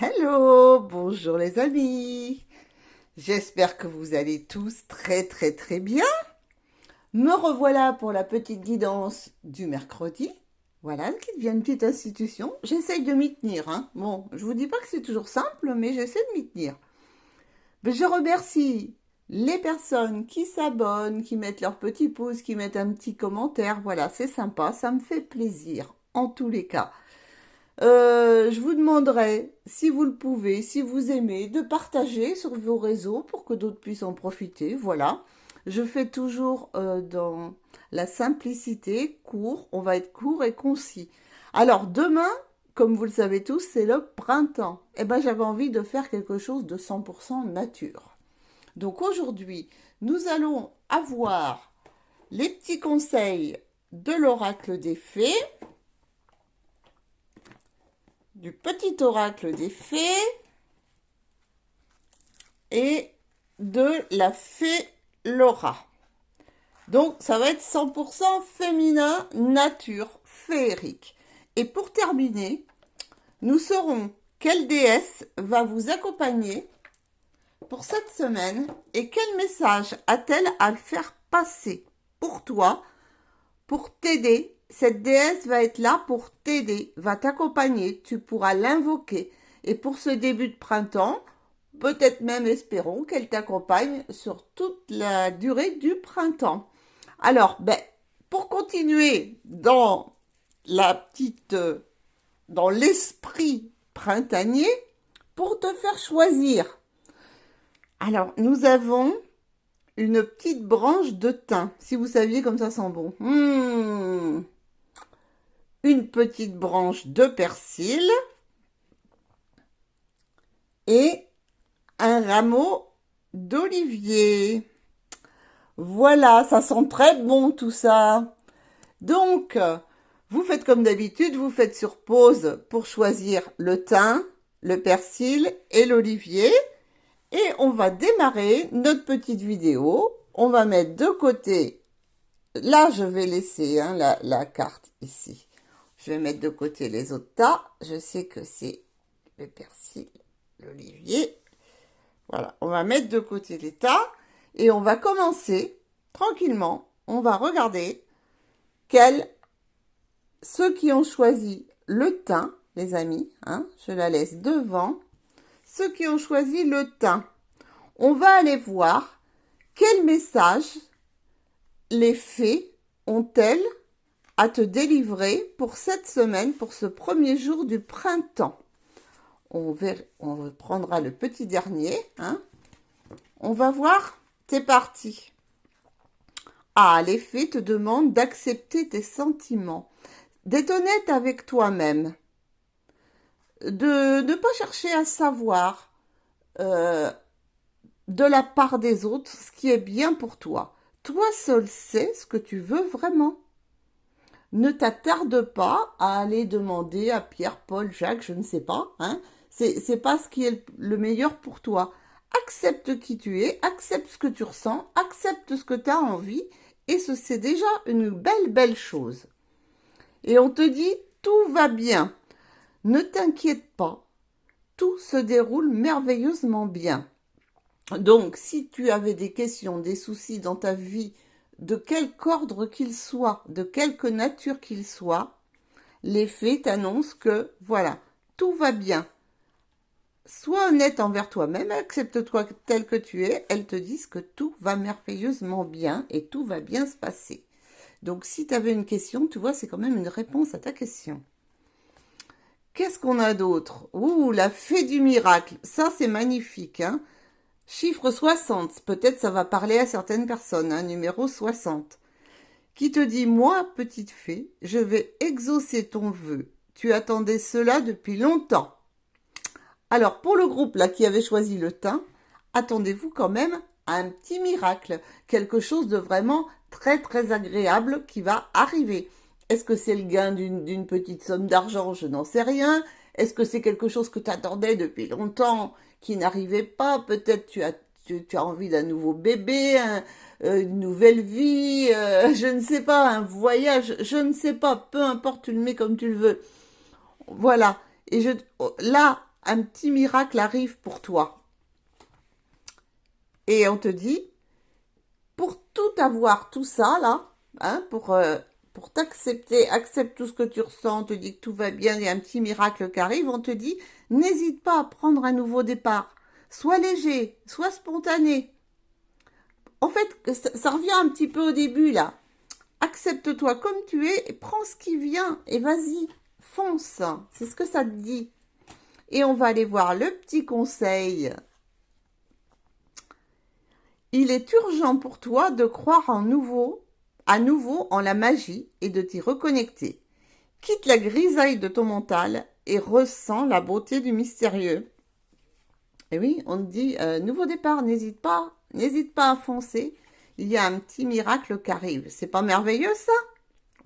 Hello, bonjour les amis. J'espère que vous allez tous très bien. Me revoilà pour la petite guidance du mercredi. Voilà, qui devient une petite institution. J'essaye de m'y tenir, hein. Bon, je vous dis pas que c'est toujours simple, mais j'essaie de m'y tenir. Mais je remercie les personnes qui s'abonnent, qui mettent leur petit pouce, qui mettent un petit commentaire. Voilà, c'est sympa, ça me fait plaisir, en tous les cas. Je vous demanderai, si vous le pouvez, si vous aimez, de partager sur vos réseaux pour que d'autres puissent en profiter. Voilà. Je fais toujours dans la simplicité, court. On va être court et concis. Alors, demain, comme vous le savez tous, c'est le printemps. Eh ben, j'avais envie de faire quelque chose de 100% nature. Donc aujourd'hui, nous allons avoir les petits conseils de l'oracle des fées, du petit oracle des fées et de la fée Laura. Donc ça va être 100% féminin, nature, féerique. Et pour terminer, nous saurons quelle déesse va vous accompagner pour cette semaine et quel message a-t-elle à faire passer pour toi, pour t'aider. Cette déesse va être là pour t'aider, va t'accompagner, tu pourras l'invoquer. Et pour ce début de printemps, peut-être même espérons qu'elle t'accompagne sur toute la durée du printemps. Alors, pour continuer dans dans l'esprit printanier, pour te faire choisir. Alors, nous avons une petite branche de thym. Si vous saviez comme ça sent bon. Une petite branche de persil et un rameau d'olivier. Voilà, ça sent très bon tout ça. Donc, vous faites comme d'habitude, vous faites sur pause pour choisir le thym, le persil et l'olivier. Et on va démarrer notre petite vidéo. On va mettre de côté, là je vais laisser la carte ici. Je vais mettre de côté les autres tas. Je sais que c'est le persil, l'olivier. Voilà, on va mettre de côté les tas et on va commencer tranquillement. On va regarder ceux qui ont choisi le thym, les amis. Je la laisse devant. Ceux qui ont choisi le thym, on va aller voir quel message les fées ont-elles à te délivrer pour cette semaine, pour ce premier jour du printemps. On prendra le petit dernier. On va voir, c'est parti. Ah, les fées te demandent d'accepter tes sentiments, d'être honnête avec toi-même, de ne pas chercher à savoir de la part des autres ce qui est bien pour toi. Toi seul sais ce que tu veux vraiment. Ne t'attarde pas à aller demander à Pierre, Paul, Jacques, je ne sais pas. C'est pas ce qui est le meilleur pour toi. Accepte qui tu es, accepte ce que tu ressens, accepte ce que tu as envie, et c'est déjà une belle chose. Et on te dit, tout va bien. Ne t'inquiète pas. Tout se déroule merveilleusement bien. Donc, si tu avais des questions, des soucis dans ta vie, de quelque ordre qu'ils soient, de quelque nature qu'ils soient, les fées t'annoncent que, voilà, tout va bien. Sois honnête envers toi-même, accepte-toi tel que tu es, elles te disent que tout va merveilleusement bien et tout va bien se passer. Donc, si tu avais une question, tu vois, c'est quand même une réponse à ta question. Qu'est-ce qu'on a d'autre? Ouh, la fée du miracle. Ça, c'est magnifique, Chiffre 60, peut-être ça va parler à certaines personnes, numéro 60, qui te dit, moi, petite fée, je vais exaucer ton vœu. Tu attendais cela depuis longtemps. Alors, pour le groupe là qui avait choisi le thym, attendez-vous quand même à un petit miracle, quelque chose de vraiment très agréable qui va arriver. Est-ce que c'est le gain d'une petite somme d'argent? Je n'en sais rien. Est-ce que c'est quelque chose que tu attendais depuis longtemps qui n'arrivait pas? Peut-être tu as envie d'un nouveau bébé, une nouvelle vie, je ne sais pas, un voyage, je ne sais pas, peu importe, tu le mets comme tu le veux. Voilà. Et là, un petit miracle arrive pour toi. Et on te dit, pour tout avoir, tout ça, là, hein, pour t'accepter, accepte tout ce que tu ressens, on te dit que tout va bien, il y a un petit miracle qui arrive, on te dit, n'hésite pas à prendre un nouveau départ. Sois léger, sois spontané. En fait, ça revient un petit peu au début, là. Accepte-toi comme tu es et prends ce qui vient et vas-y, fonce. C'est ce que ça te dit. Et on va aller voir le petit conseil. Il est urgent pour toi de croire à nouveau en la magie et de t'y reconnecter. Quitte la grisaille de ton mental et ressens la beauté du mystérieux. Et oui, on te dit, nouveau départ, n'hésite pas à foncer. Il y a un petit miracle qui arrive. C'est pas merveilleux ça?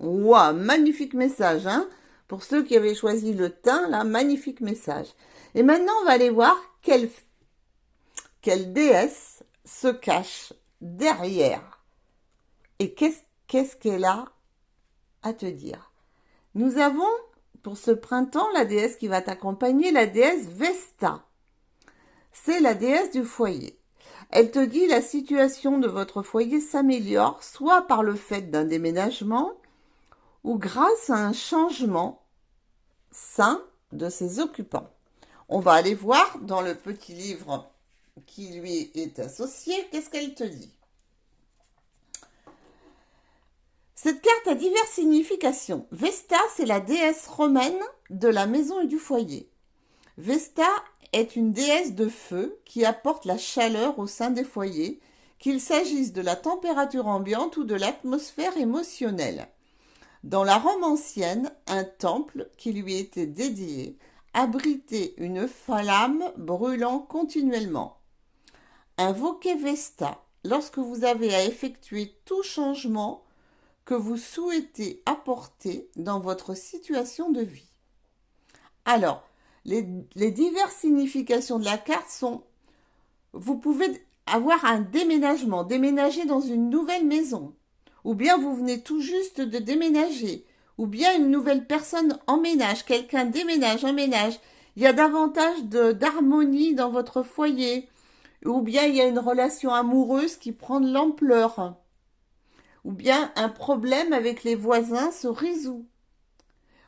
Ouah, magnifique message, hein? Pour ceux qui avaient choisi le thym, là, magnifique message. Et maintenant, on va aller voir quelle déesse se cache derrière. Et qu'est-ce qu'elle a à te dire? Nous avons, pour ce printemps, la déesse qui va t'accompagner, la déesse Vesta. C'est la déesse du foyer. Elle te dit la situation de votre foyer s'améliore, soit par le fait d'un déménagement, ou grâce à un changement sain de ses occupants. On va aller voir dans le petit livre qui lui est associé, qu'est-ce qu'elle te dit. Cette carte a diverses significations. Vesta, c'est la déesse romaine de la maison et du foyer. Vesta est une déesse de feu qui apporte la chaleur au sein des foyers, qu'il s'agisse de la température ambiante ou de l'atmosphère émotionnelle. Dans la Rome ancienne, un temple qui lui était dédié abritait une flamme brûlant continuellement. Invoquez Vesta lorsque vous avez à effectuer tout changement que vous souhaitez apporter dans votre situation de vie. Alors, les diverses significations de la carte sont, vous pouvez avoir un déménagement, déménager dans une nouvelle maison, ou bien vous venez tout juste de déménager, ou bien une nouvelle personne emménage, quelqu'un déménage, emménage, il y a davantage d'harmonie dans votre foyer, ou bien il y a une relation amoureuse qui prend de l'ampleur, ou bien un problème avec les voisins se résout.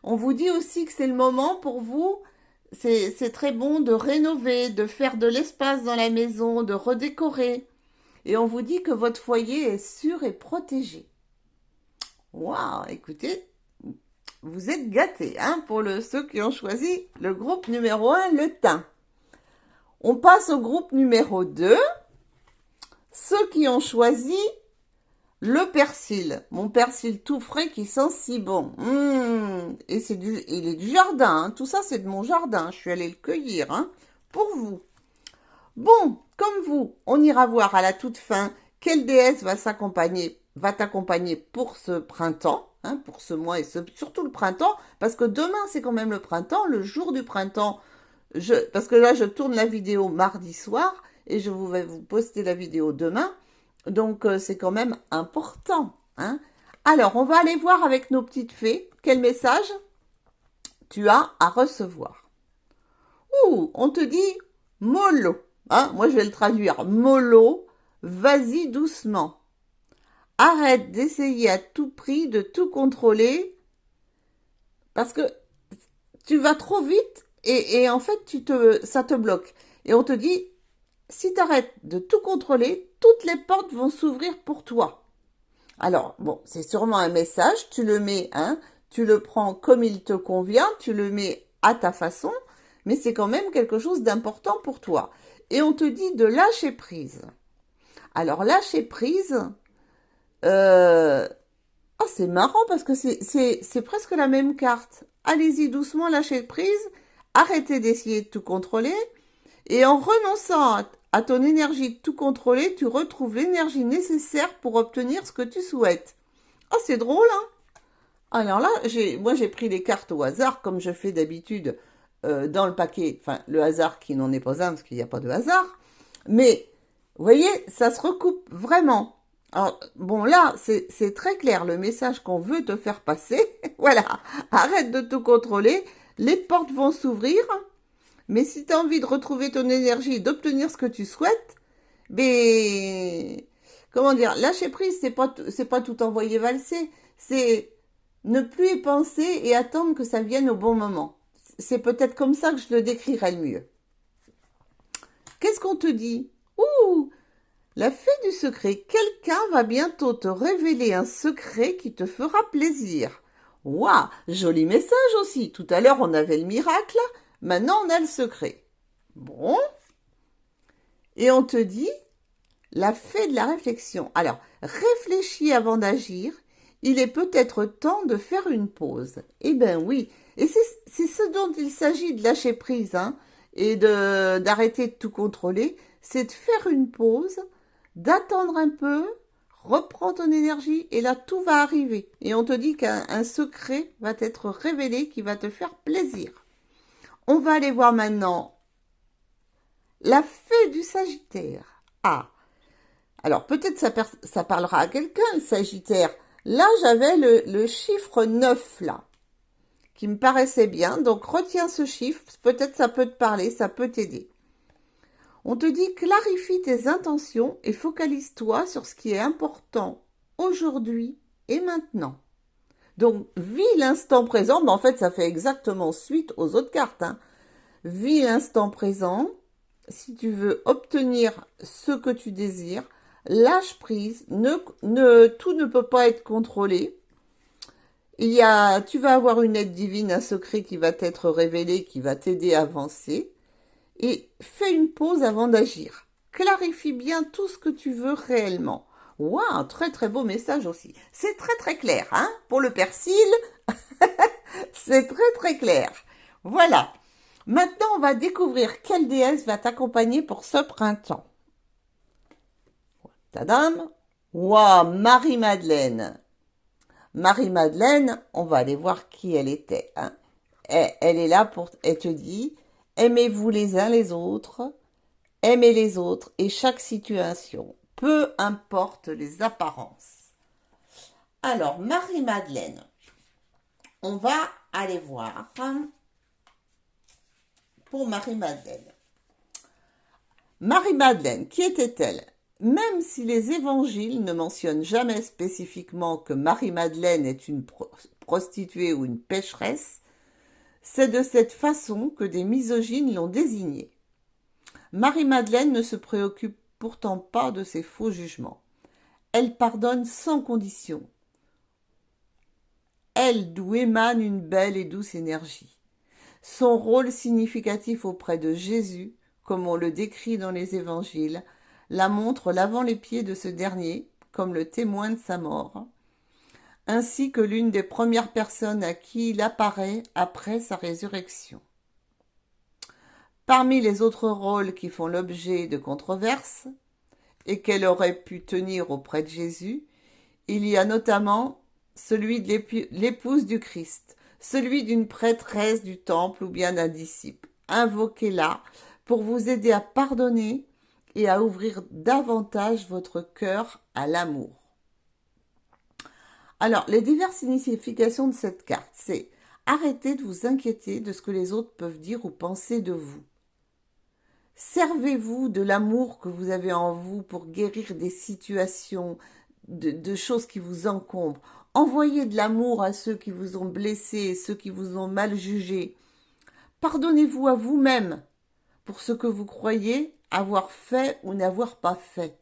On vous dit aussi que c'est le moment pour vous, c'est très bon de rénover, de faire de l'espace dans la maison, de redécorer. Et on vous dit que votre foyer est sûr et protégé. Waouh, écoutez, vous êtes gâtés, hein, pour ceux qui ont choisi le groupe numéro 1, le thym. On passe au groupe numéro 2, ceux qui ont choisi le persil, mon persil tout frais qui sent si bon. Et il est du jardin, hein. Tout ça c'est de mon jardin, je suis allée le cueillir, hein, pour vous. Bon, comme vous, on ira voir à la toute fin quelle déesse va t'accompagner pour ce printemps, hein, pour ce mois et surtout le printemps, parce que demain c'est quand même le printemps, le jour du printemps, parce que là je tourne la vidéo mardi soir et je vais vous poster la vidéo demain. Donc, c'est quand même important, hein. Alors, on va aller voir avec nos petites fées quel message tu as à recevoir. Ouh, on te dit mollo, hein. Moi, je vais le traduire. Mollo, vas-y doucement. Arrête d'essayer à tout prix de tout contrôler parce que tu vas trop vite et en fait, ça te bloque. Et on te dit, si tu arrêtes de tout contrôler, toutes les portes vont s'ouvrir pour toi. Alors, bon, c'est sûrement un message, tu le mets, hein, tu le prends comme il te convient, tu le mets à ta façon, mais c'est quand même quelque chose d'important pour toi. Et on te dit de lâcher prise. Alors, lâcher prise, c'est marrant parce que c'est presque la même carte. Allez-y doucement, lâcher prise, arrêtez d'essayer de tout contrôler, et en renonçant à ton énergie de tout contrôler, tu retrouves l'énergie nécessaire pour obtenir ce que tu souhaites. Oh, c'est drôle, hein? Alors là, moi j'ai pris les cartes au hasard, comme je fais d'habitude dans le paquet. Enfin, le hasard qui n'en est pas un, parce qu'il n'y a pas de hasard. Mais, vous voyez, ça se recoupe vraiment. Alors, bon, là, c'est très clair, le message qu'on veut te faire passer. Voilà, arrête de tout contrôler, les portes vont s'ouvrir. Mais si tu as envie de retrouver ton énergie et d'obtenir ce que tu souhaites, ben, comment dire, lâcher prise, c'est pas tout envoyer valser, c'est ne plus y penser et attendre que ça vienne au bon moment. C'est peut-être comme ça que je le décrirais le mieux. Qu'est-ce qu'on te dit? Ouh, la fée du secret. Quelqu'un va bientôt te révéler un secret qui te fera plaisir. Waouh, joli message aussi. Tout à l'heure, on avait le miracle. Maintenant, on a le secret. Bon. Et on te dit, la fée de la réflexion. Alors, réfléchis avant d'agir. Il est peut-être temps de faire une pause. Eh bien oui. Et c'est ce dont il s'agit de lâcher prise, hein, et d'arrêter de tout contrôler. C'est de faire une pause, d'attendre un peu, reprends ton énergie et là tout va arriver. Et on te dit qu'un secret va t'être révélé qui va te faire plaisir. On va aller voir maintenant la fée du Sagittaire. Ah, alors peut-être ça parlera à quelqu'un le Sagittaire. Là j'avais le chiffre 9 là, qui me paraissait bien. Donc retiens ce chiffre, peut-être ça peut te parler, ça peut t'aider. On te dit clarifie tes intentions et focalise-toi sur ce qui est important aujourd'hui et maintenant. Donc, vis l'instant présent. En fait, ça fait exactement suite aux autres cartes, hein. Vis l'instant présent. Si tu veux obtenir ce que tu désires, lâche prise. Tout ne peut pas être contrôlé. Tu vas avoir une aide divine, un secret qui va t'être révélé, qui va t'aider à avancer. Et fais une pause avant d'agir. Clarifie bien tout ce que tu veux réellement. Waouh, très très beau message aussi. C'est très très clair, hein, pour le persil. C'est très très clair. Voilà. Maintenant, on va découvrir quelle déesse va t'accompagner pour ce printemps. Tadam. Waouh, Marie-Madeleine. Marie-Madeleine, on va aller voir qui elle était, hein. Elle est là pour... Elle te dit... Aimez-vous les uns les autres, aimez les autres et chaque situation, peu importe les apparences. Alors, Marie-Madeleine, on va aller voir pour Marie-Madeleine. Marie-Madeleine, qui était-elle? Même si les évangiles ne mentionnent jamais spécifiquement que Marie-Madeleine est une prostituée ou une pécheresse, c'est de cette façon que des misogynes l'ont désignée. Marie-Madeleine ne se préoccupe pourtant pas de ces faux jugements. Elle pardonne sans condition. Elle, d'où émane une belle et douce énergie. Son rôle significatif auprès de Jésus, comme on le décrit dans les évangiles, la montre lavant les pieds de ce dernier, comme le témoin de sa mort, ainsi que l'une des premières personnes à qui il apparaît après sa résurrection. Parmi les autres rôles qui font l'objet de controverses et qu'elle aurait pu tenir auprès de Jésus, il y a notamment celui de l'épouse du Christ, celui d'une prêtresse du temple ou bien d'un disciple. Invoquez-la pour vous aider à pardonner et à ouvrir davantage votre cœur à l'amour. Alors, les diverses significations de cette carte, c'est arrêtez de vous inquiéter de ce que les autres peuvent dire ou penser de vous. Servez-vous de l'amour que vous avez en vous pour guérir des situations, de choses qui vous encombrent. Envoyez de l'amour à ceux qui vous ont blessé, ceux qui vous ont mal jugé. Pardonnez-vous à vous-même pour ce que vous croyez avoir fait ou n'avoir pas fait.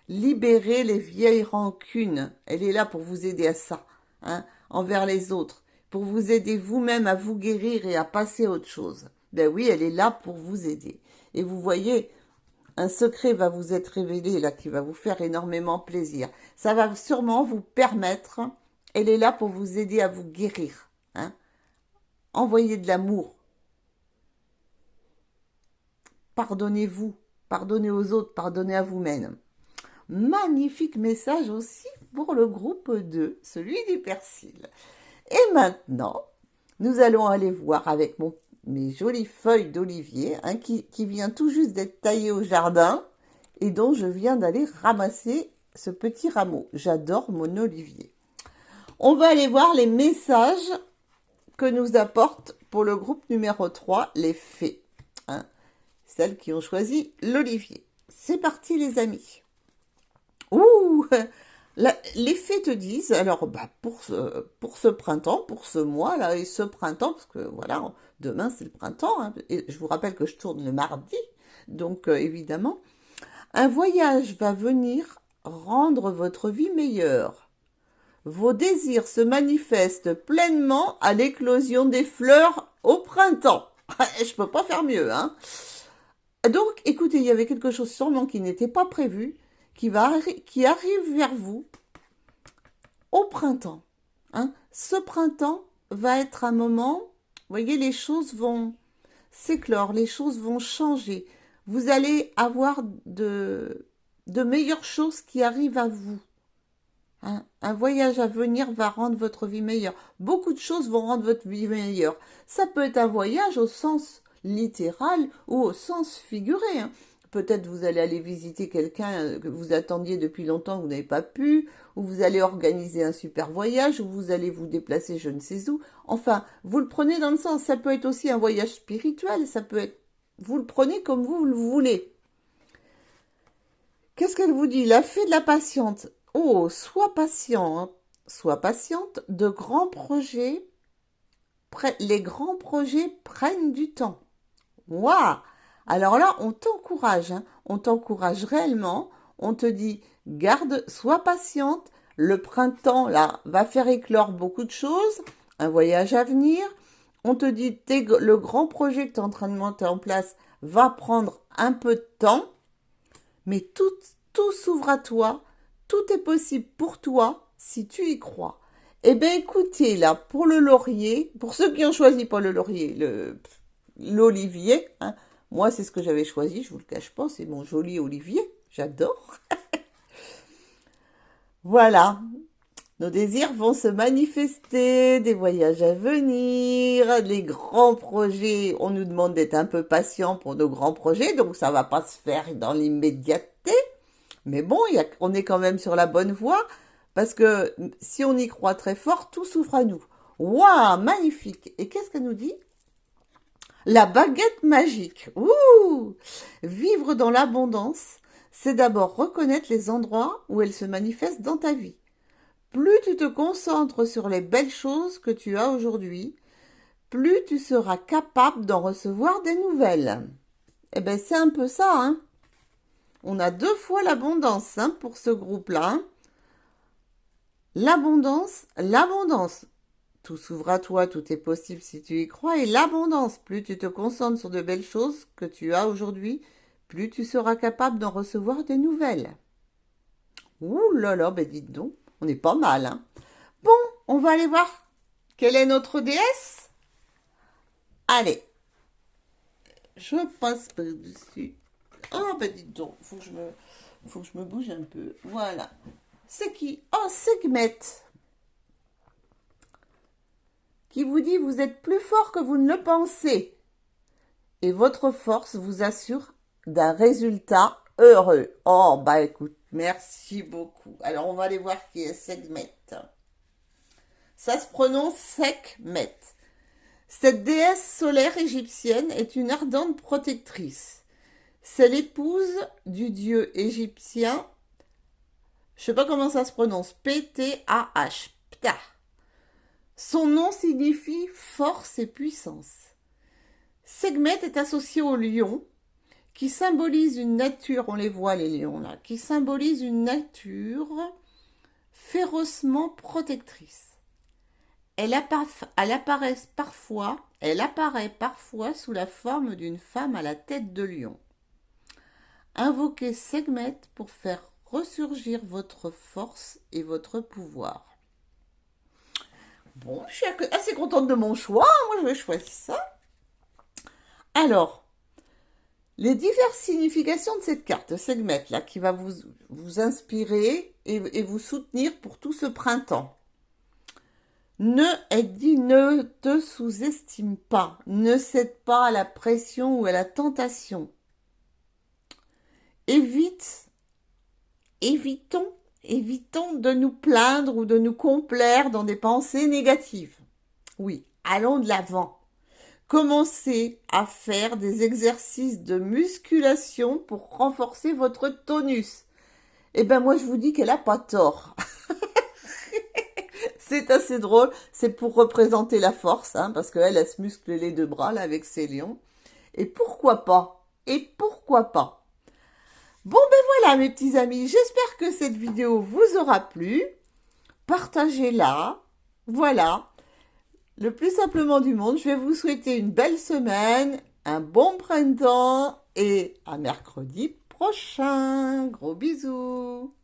Libérez les vieilles rancunes. Elle est là pour vous aider à ça, hein, envers les autres, pour vous aider vous-même à vous guérir et à passer à autre chose. Ben oui, elle est là pour vous aider. Et vous voyez, un secret va vous être révélé là qui va vous faire énormément plaisir. Ça va sûrement vous permettre, elle est là pour vous aider à vous guérir, hein. Envoyez de l'amour. Pardonnez-vous, pardonnez aux autres, pardonnez à vous-même. Magnifique message aussi pour le groupe 2, celui du persil. Et maintenant, nous allons aller voir avec mes jolies feuilles d'olivier, hein, qui vient tout juste d'être taillées au jardin et dont je viens d'aller ramasser ce petit rameau. J'adore mon olivier. On va aller voir les messages que nous apportent pour le groupe numéro 3, les fées. hein, celles qui ont choisi l'olivier. C'est parti les amis. Ouh, les fées te disent, alors pour ce printemps, pour ce mois là et ce printemps, parce que voilà, demain c'est le printemps, hein, et je vous rappelle que je tourne le mardi, donc évidemment, un voyage va venir rendre votre vie meilleure. Vos désirs se manifestent pleinement à l'éclosion des fleurs au printemps. Je peux pas faire mieux, hein. Donc, écoutez, il y avait quelque chose sûrement qui n'était pas prévu, qui arrive vers vous au printemps, hein. Ce printemps va être un moment, vous voyez, les choses vont s'éclore, les choses vont changer. Vous allez avoir de meilleures choses qui arrivent à vous. Hein. Un voyage à venir va rendre votre vie meilleure. Beaucoup de choses vont rendre votre vie meilleure. Ça peut être un voyage au sens littéral ou au sens figuré. Hein. Peut-être vous allez aller visiter quelqu'un que vous attendiez depuis longtemps, que vous n'avez pas pu, ou vous allez organiser un super voyage, ou vous allez vous déplacer je ne sais où. Enfin, vous le prenez dans le sens, ça peut être aussi un voyage spirituel, ça peut être, vous le prenez comme vous le voulez. Qu'est-ce qu'elle vous dit? La fée de la patiente. Oh, sois patient, hein. Sois patiente, les grands projets prennent du temps. Waouh! Alors là, on t'encourage, hein. On t'encourage réellement. On te dit, garde, sois patiente. Le printemps, là, va faire éclore beaucoup de choses. Un voyage à venir. On te dit, le grand projet que tu es en train de monter en place va prendre un peu de temps. Mais tout s'ouvre à toi. Tout est possible pour toi si tu y crois. Eh bien, écoutez, là, pour le laurier, pour ceux qui ont choisi pas le laurier, l'olivier, hein, moi, c'est ce que j'avais choisi, je vous le cache pas, c'est mon joli olivier, j'adore. Voilà, nos désirs vont se manifester, des voyages à venir, les grands projets, on nous demande d'être un peu patient pour nos grands projets, donc ça va pas se faire dans l'immédiateté. Mais bon, on est quand même sur la bonne voie, parce que si on y croit très fort, tout s'ouvre à nous. Waouh, magnifique! Et qu'est-ce qu'elle nous dit? La baguette magique. Ouh! Vivre dans l'abondance, c'est d'abord reconnaître les endroits où elle se manifeste dans ta vie. Plus tu te concentres sur les belles choses que tu as aujourd'hui, plus tu seras capable d'en recevoir des nouvelles. Eh bien, c'est un peu ça, hein? On a 2 fois l'abondance, hein, pour ce groupe-là. Hein. L'abondance. Tout s'ouvre à toi, tout est possible si tu y crois. Et l'abondance, plus tu te concentres sur de belles choses que tu as aujourd'hui, plus tu seras capable d'en recevoir des nouvelles. Ouh là là, ben dites donc, on est pas mal. Hein. Bon, on va aller voir quelle est notre déesse. Allez, je passe par-dessus. Ah ben dites donc, faut que je me bouge un peu. Voilà. C'est qui? Oh, Sekhmet. Qui vous dit vous êtes plus fort que vous ne le pensez. Et votre force vous assure d'un résultat heureux. Oh, bah écoute, merci beaucoup. Alors, on va aller voir qui est Sekhmet. Ça se prononce Sekhmet. Cette déesse solaire égyptienne est une ardente protectrice. C'est l'épouse du dieu égyptien, je sais pas comment ça se prononce, Ptah. Ptah. Son nom signifie force et puissance. Sekhmet est associé au lion, qui symbolise une nature, on les voit les lions là, qui symbolise une nature férocement protectrice. Elle apparaît parfois sous la forme d'une femme à la tête de lion. Invoquez Sekhmet pour faire ressurgir votre force et votre pouvoir. Bon, je suis assez contente de mon choix. Moi, je vais choisir ça. Alors, les diverses significations de cette carte, Sekhmet, là, qui va vous inspirer et vous soutenir pour tout ce printemps. Ne te sous-estime pas. Ne cède pas à la pression ou à la tentation. Évitons de nous plaindre ou de nous complaire dans des pensées négatives. Oui, allons de l'avant. Commencez à faire des exercices de musculation pour renforcer votre tonus. Eh ben moi je vous dis qu'elle a pas tort. C'est assez drôle, c'est pour représenter la force, hein, parce qu'elle, elle se muscle les deux bras là avec ses lions. Et pourquoi pas? Et pourquoi pas? Bon ben voilà mes petits amis, j'espère que cette vidéo vous aura plu. Partagez-la. Voilà. Le plus simplement du monde, je vais vous souhaiter une belle semaine, un bon printemps et à mercredi prochain. Gros bisous.